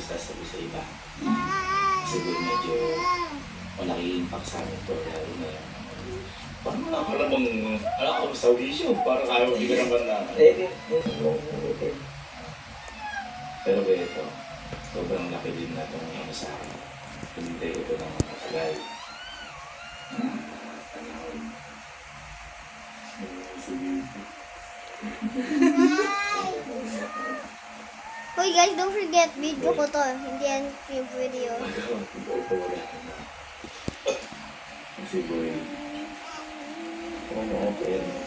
sasabi sa iba. Siguro medyo malaki impact sa amin to. Lalo na yung parang wala ka namang, wala ka sa audition. Parang ayaw, hindi ka naman na. Pero ito, sobrang laki din na itong ano sa akin. Hindi ko ito ng matagal. Panahon. Hoy guys, don't forget, video ko to. Hindi yan yung video. Kasi boy, okay.